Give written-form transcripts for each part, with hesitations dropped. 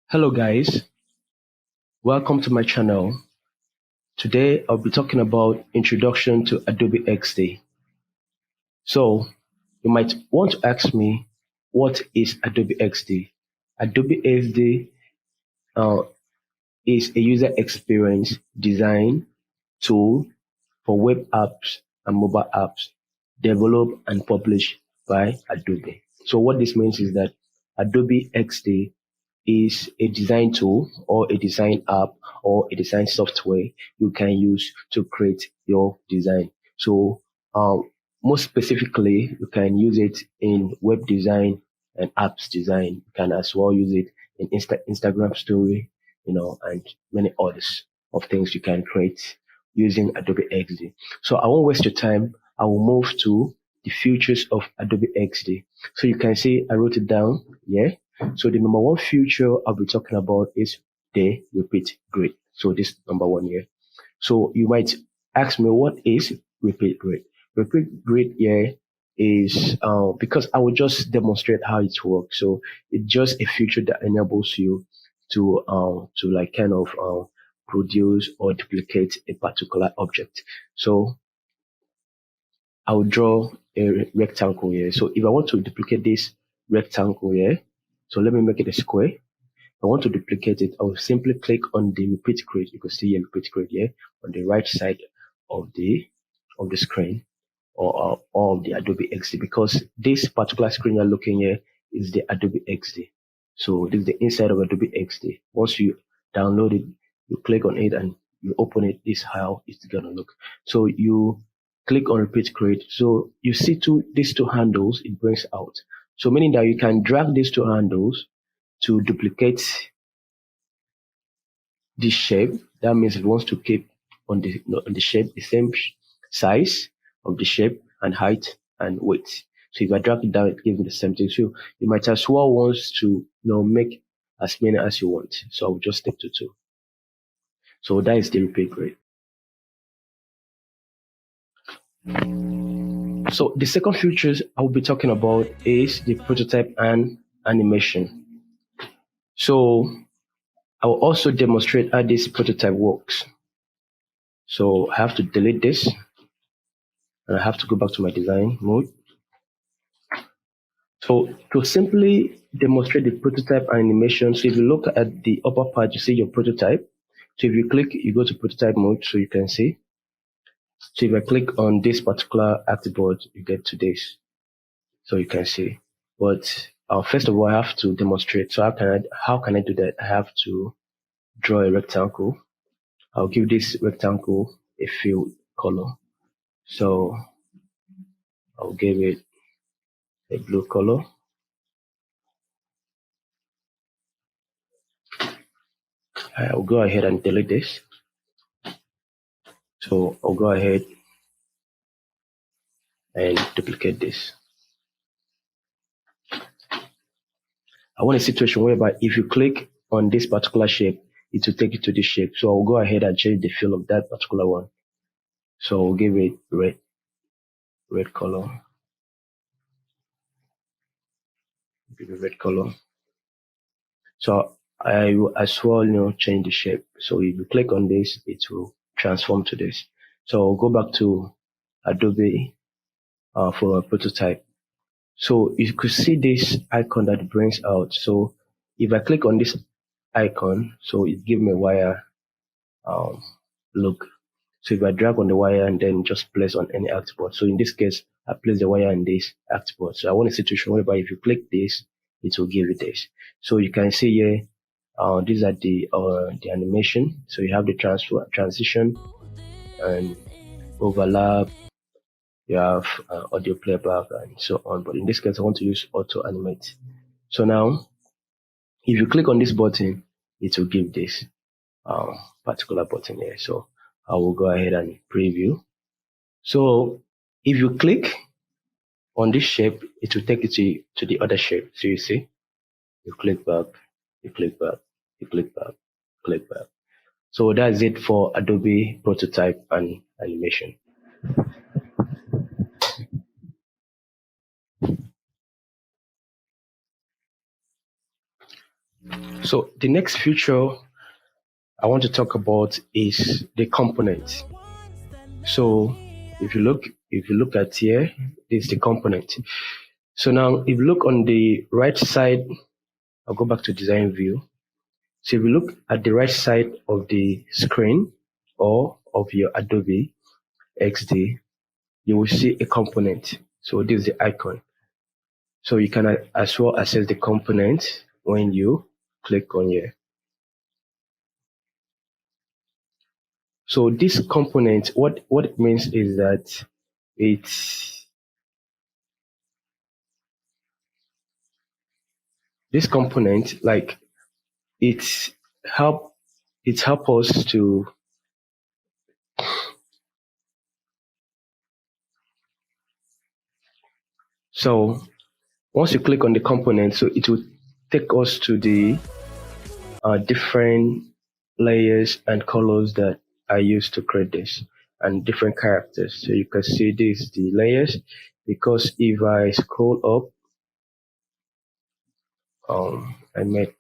Hello guys, welcome to my channel. Today I'll be talking about Introduction to Adobe Xd. So you might want to ask me, what is Adobe Xd? Adobe Xd is a user experience design tool for web apps and mobile apps developed and published by Adobe. So what this means is that Adobe Xd is a design tool or a design app or a design software you can use to create your design. So most specifically, you can use it in web design and apps design. You can as well use it in Instagram story, and many others of things you can create using Adobe XD. So I won't waste your time. I will move to the features of Adobe XD. So you can see I wrote it down here. So the number one feature I'll be talking about is the repeat grid. So this number one here. So you might ask me, what is repeat grid? Repeat grid here is because I will just demonstrate how it works. So it's just a feature that enables you to like kind of produce or duplicate a particular object. So I will draw a rectangle here. So if I want to duplicate this rectangle here, so let me make it a square. If I want to duplicate it, I will simply click on the repeat grid. You can see a repeat grid here on the right side of the screen or of the Adobe XD, because this particular screen you're looking here is the Adobe XD. So this is the inside of Adobe XD. Once you download it, you click on it and you open it. This is how it's gonna look. So you click on repeat grid. So you see these two handles it brings out. So meaning that you can drag these two handles to duplicate this shape. That means it wants to keep on the shape the same size of the shape and height and width. So if I drag it down, it gives me the same thing. So you might as well want to make as many as you want. So I'll just stick to 2. So that is the repeat grid. So the second features I'll be talking about is the prototype and animation. So I will also demonstrate how this prototype works. So I have to delete this and I have to go back to my design mode. So to simply demonstrate the prototype animation, so if you look at the upper part, you see your prototype. So if you click, you go to prototype mode, so you can see. So if I click on this particular artboard, you get to this. So you can see. But first of all, I have to demonstrate. So how can I do that? I have to draw a rectangle. I'll give this rectangle a fill color. So I'll give it a blue color. I'll go ahead and delete this. So I'll go ahead and duplicate this. I want a situation whereby if you click on this particular shape, it will take you to this shape. So I'll go ahead and change the fill of that particular one. So I'll give it red color. Give it red color. So I will as well change the shape. So if you click on this, it will transform to this. So I'll go back to Adobe for a prototype. So you could see this icon that it brings out. So if I click on this icon, so it gives me a wire look. So if I drag on the wire and then just place on any artboard. So in this case, I place the wire in this artboard. So I want a situation whereby if you click this, it will give you this. So you can see here, these are the animation. So you have the transition and overlap. You have audio playback and so on. But in this case, I want to use auto animate. So now, if you click on this button, it will give this particular button here. So I will go ahead and preview. So if you click on this shape, it will take you to the other shape. So you see, you click back, you click back, you click back, click back. So that's it for Adobe prototype and animation. So the next feature I want to talk about is the component. So if you look at here, this is the component. So now if you look on the right side, I'll go back to design view. So if you look at the right side of the screen or of your Adobe XD, you will see a component. So this is the icon. So you can as well access the component when you click on here. So this component, what it means is that this component, like it's help us to so once you click on the component, so it will take us to the different layers and colors that I used to create this, and different characters. So you can see this, the layers, because if I scroll up, I made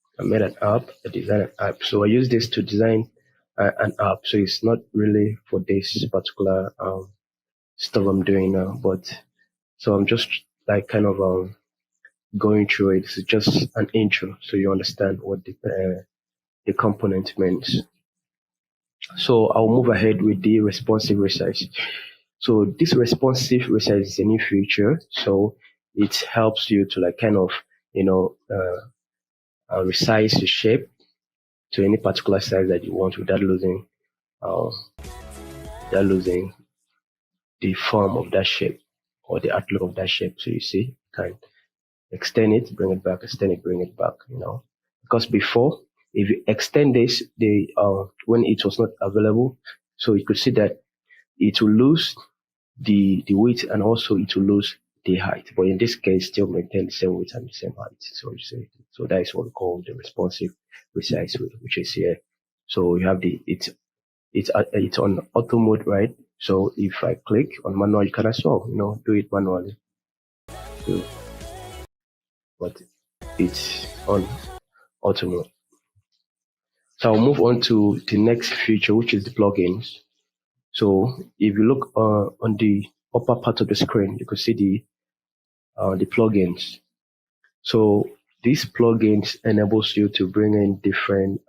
an app, I designed an app. So I use this to design an app. So it's not really for this particular stuff I'm doing now, but so I'm just like kind of going through it. It's just an intro, so you understand what the component means. So I'll move ahead with the responsive resize. So this responsive resize is a new feature. So it helps you to like kind of resize the shape to any particular size that you want without losing the form of that shape or the outlook of that shape. So you see, you can extend it, bring it back, extend it, bring it back, because before, if you extend this, when it was not available, so you could see that it will lose the width, and also it will lose the height. But in this case, still maintain the same width and the same height. So that is what we call the responsive resize, which is here. So you have it's on auto mode, right? So if I click on manual, you can as well, do it manually. But it's on auto mode. So I'll move on to the next feature, which is the plugins. So if you look on the upper part of the screen, you can see the plugins. So these plugins enables you to bring in different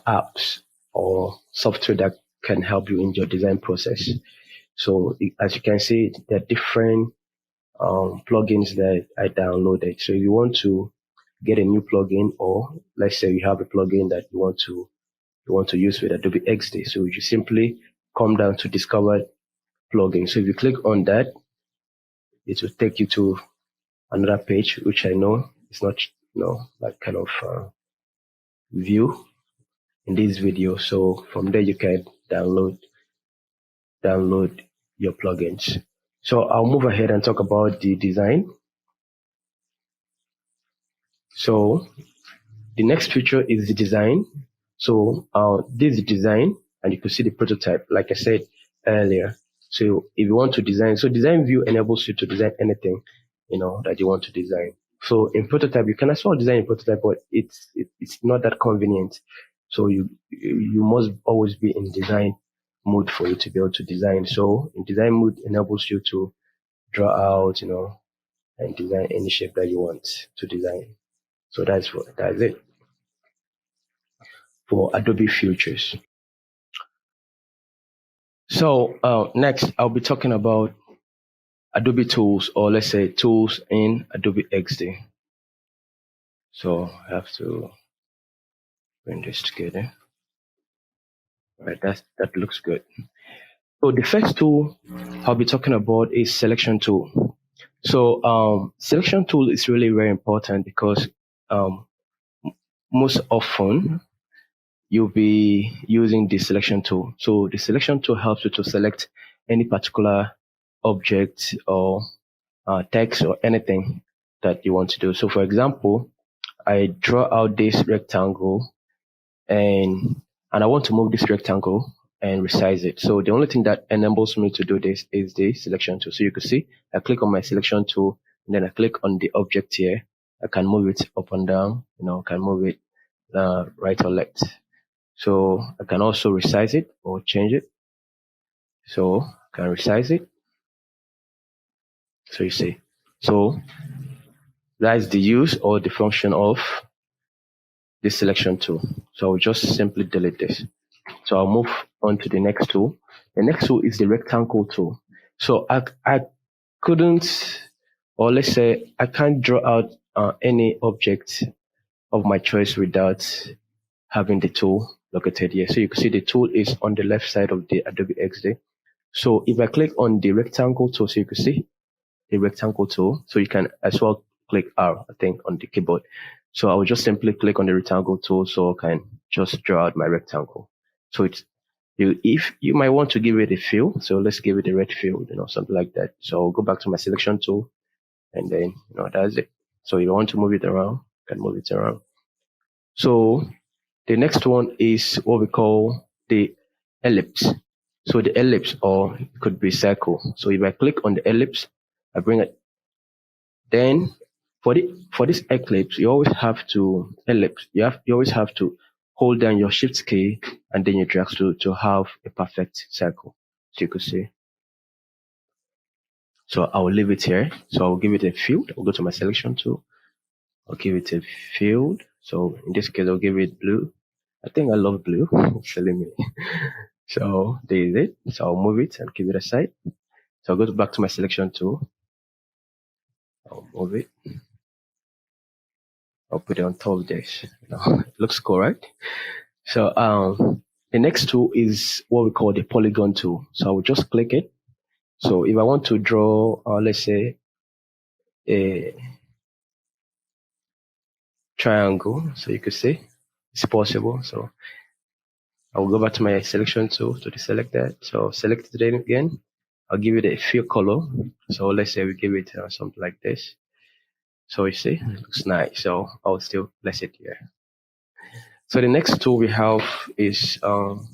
apps or software that can help you in your design process. So as you can see, there are different plugins that I downloaded. So if you want to get a new plugin, or let's say you have a plugin that you want to use with Adobe Xd, so you just come down to discover plugin. So if you click on that, it will take you to another page, which I know is not like kind of view in this video. So from there you can download your plugins. So I'll move ahead and talk about the design. So the next feature is the design. So this is the design, and you can see the prototype, like I said earlier. So if you want to design, so design view enables you to design anything, that you want to design. So in prototype, you can as well design in prototype, but it's not that convenient. So you must always be in design mode for you to be able to design. So in design mode enables you to draw out, and design any shape that you want to design. So that's it for Adobe Futures. So next, I'll be talking about Adobe tools, or let's say tools in Adobe XD. So I have to bring this together. Right, that looks good. So the first tool I'll be talking about is selection tool. So selection tool is really very important because most often you'll be using the selection tool. So the selection tool helps you to select any particular object or text or anything that you want to do. So for example, I draw out this rectangle and I want to move this rectangle. and resize it. So the only thing that enables me to do this is the selection tool. So you can see I click on my selection tool, and then I click on the object here. I can move it up and down, I can move it right or left. So I can also resize it or change it. So I can resize it. So you see, so that is the use or the function of this selection tool. So I'll just simply delete this. So I'll move on to the next tool. The next tool is the rectangle tool. So I couldn't, or let's say I can't draw out any object of my choice without having the tool located here. So you can see the tool is on the left side of the Adobe XD. So if I click on the rectangle tool, so you can see the rectangle tool. So you can as well click R, I think, on the keyboard. So I will just simply click on the rectangle tool so I can just draw out my rectangle. So it's if you might want to give it a fill, so let's give it a red fill, something like that. So I'll go back to my selection tool, and then that's it. So if you want to move it around, you can move it around. So the next one is what we call the ellipse. So the ellipse, or it could be circle. So if I click on the ellipse, I bring it. Then for this ellipse, you always have to You always have to hold down your shift key and then you drag to have a perfect circle. So you could see. So I will leave it here. So I'll give it a field. I'll go to my selection tool. I'll give it a field. So in this case, I'll give it blue. I think I love blue. It's silly me. So there is it. So I'll move it and keep it aside. So I'll go back to my selection tool. I'll move it. I'll put it on top of this. It looks cool, right? So the next tool is what we call the Polygon tool. So I will just click it. So if I want to draw, let's say, a triangle, so you could see it's possible. So I will go back to my selection tool to deselect that. So select it again. I'll give it a fill color. So let's say we give it something like this. So you see, it looks nice. So I'll still place it here. So the next tool we have is the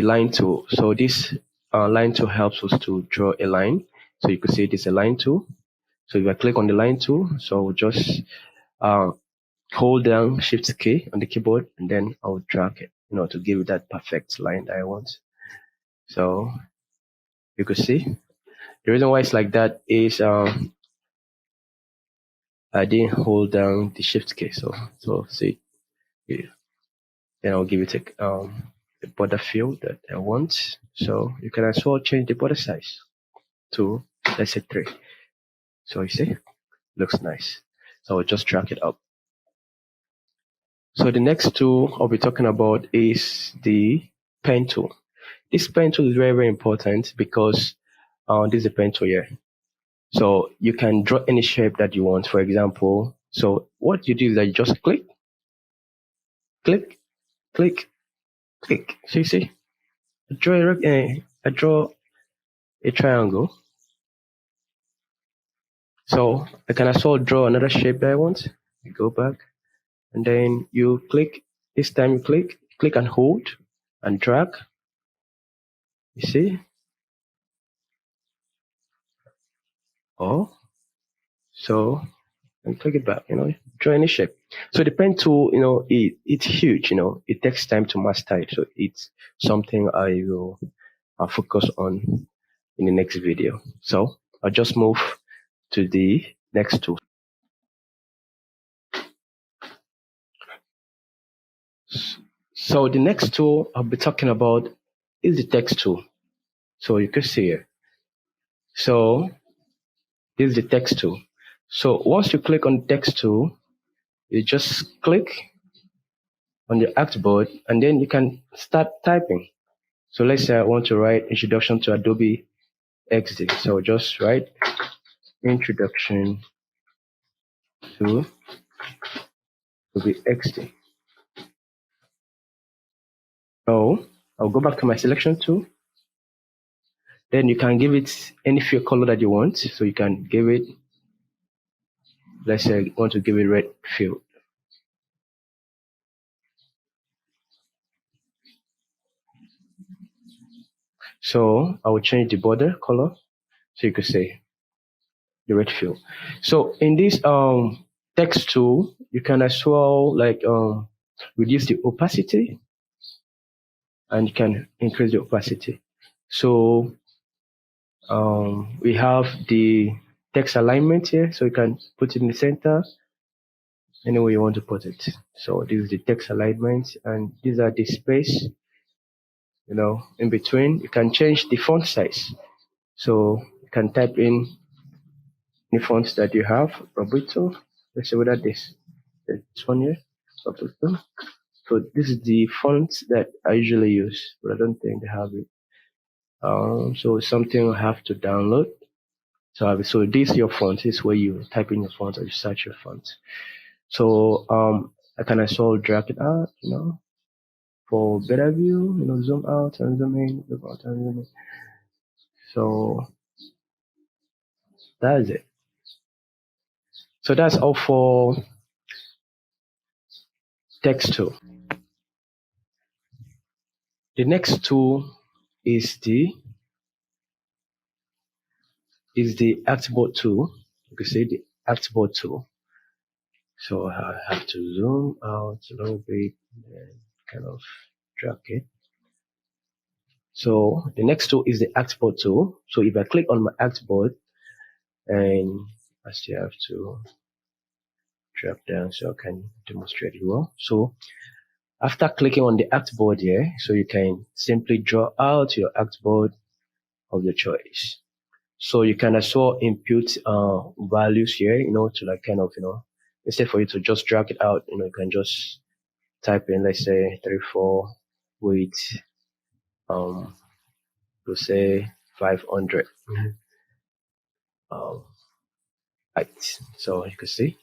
line tool. So this line tool helps us to draw a line. So you can see this is a line tool. So if I click on the line tool, so I'll just hold down Shift key on the keyboard, and then I'll drag it, to give it that perfect line that I want. So you can see the reason why it's like that is I didn't hold down the Shift key. So see, yeah. Then I'll give it the border field that I want. So you can as well change the border size to, let's say, 3. So you see, looks nice. So I'll just drag it up. So the next tool I'll be talking about is the pen tool. This pen tool is very, very important because this is a pen tool here. So you can draw any shape that you want, for example. So what you do is that you just click, click, click, click. So you see, I draw a triangle. So I can as well draw another shape that I want. You go back, and then you click. This time you click and hold and drag. You see? Oh, so and click it back. Draw any shape. So the pen tool, it's huge. It takes time to master it. So it's something I will focus on in the next video. So I'll just move to the next tool. So the next tool I'll be talking about is the text tool. So you can see here. So this is the text tool. So once you click on the text tool, you just click on the artboard and then you can start typing. So let's say I want to write Introduction to Adobe Xd. So just write Introduction to Adobe Xd. So I'll go back to my selection tool. Then you can give it any fill color that you want. So you can give it, let's say I want to give it red fill. So I will change the border color. So you could say the red fill. So in this text tool, you can as well like reduce the opacity, and you can increase the opacity. So we have the text alignment here, so you can put it in the center anywhere you want to put it. So this is the text alignment, and these are the space, in between. You can change the font size. So you can type in the fonts that you have. Roberto, let's see whether this one here, Roberto. So this is the font that I usually use, but I don't think they have it. So it's something I have to download. So this is your font. This is where you type in your font or you search your font. So I can as well drag it out, for better view, zoom out and zoom in, zoom out and zoom in. So that's it. So that's all for text tool. The next tool is the Artboard tool. You can see the Artboard tool. So I have to zoom out a little bit and kind of drag it. So the next tool is the Artboard tool. So if I click on my Artboard, and I still have to drag down so I can demonstrate it well. So after clicking on the Artboard here, so you can simply draw out your Artboard of your choice. So you can as well input values here, to like kind of, instead for you to just drag it out, you can just type in, let's say 34 with to say 500 height. So you can see.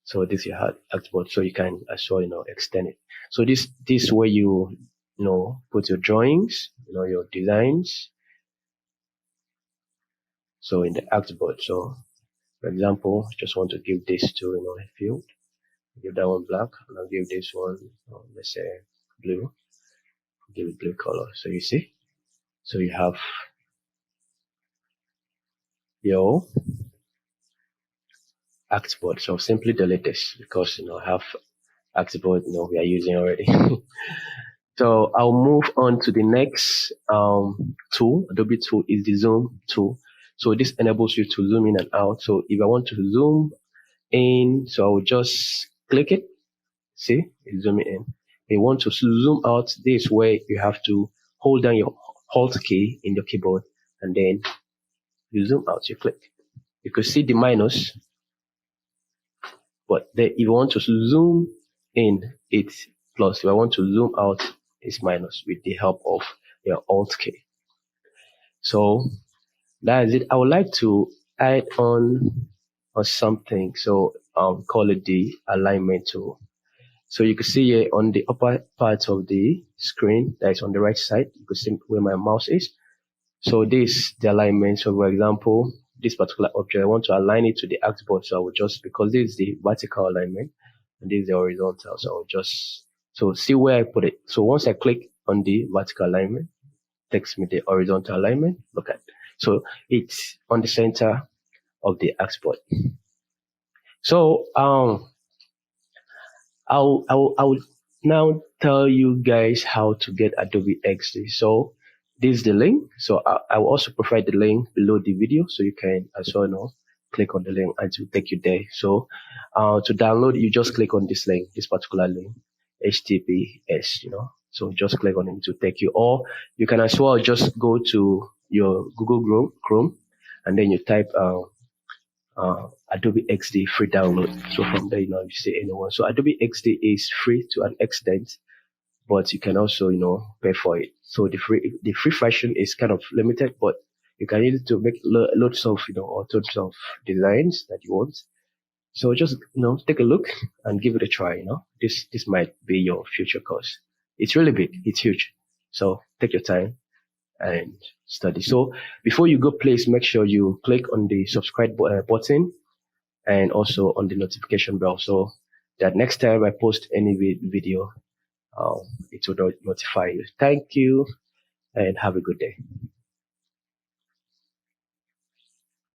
So this is your Artboard. So you can as well, extend it. So this way you put your drawings, your designs. So in the Artboard. So for example, just want to give this to a field. Give that one black, and I'll give this one, let's say blue. Give it blue color. So you see. So you have your Artboard. So simply delete this because I have Artboard we are using already. So I'll move on to the next tool. Adobe tool is the zoom tool. So this enables you to zoom in and out. So if I want to zoom in, so I will just click it. See, it's zooming in. If you want to zoom out, this way you have to hold down your Alt key in your keyboard, and then you zoom out. You click. You can see the minus, but then if you want to zoom in, it's plus. If I want to zoom out, it's minus with the help of your Alt key. So that is it. I would like to add on something. So call it the alignment tool. So you can see here on the upper part of the screen that is on the right side, you can see where my mouse is. So this is the alignment. So for example, this particular object, I want to align it to the Artboard. So I will just, because this is the vertical alignment and this is the horizontal. So I will just, so see where I put it. So once I click on the vertical alignment, it takes me the horizontal alignment. Look at it. So it's on the center of the Artboard. So I'll now tell you guys how to get Adobe Xd. So this is the link. So I will also provide the link below the video, so you can as well click on the link and it will take you there. So to download, you just click on this link, this particular link, HTTPS. So just click on it to take you. Or you can as well just go to your Google Chrome, and then you type Adobe Xd free download. So from there, you see anyone. So Adobe Xd is free to an extent, but you can also, pay for it. So the free version is kind of limited, but you can use it to make lots of, or tons of designs that you want. So just, take a look and give it a try. This might be your future course. It's really big. It's huge. So take your time and study. So before you go, please make sure you click on the subscribe button and also on the notification bell, so that next time I post any video, it will notify you. Thank you. and have a good day.